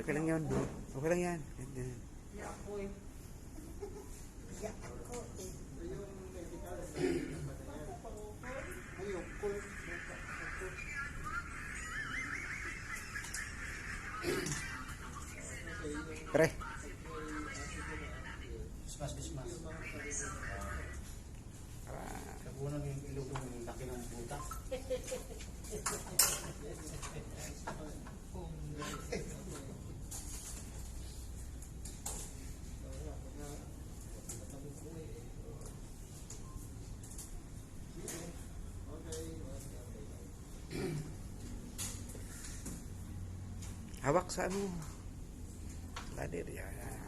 okay lang yun. Okay lang yan. Iyak ko eh. Iyak ako eh. Pre. Kismas. Kabunan yung ilog ng laki ng buta. Hawak sa ano. Ladir yan.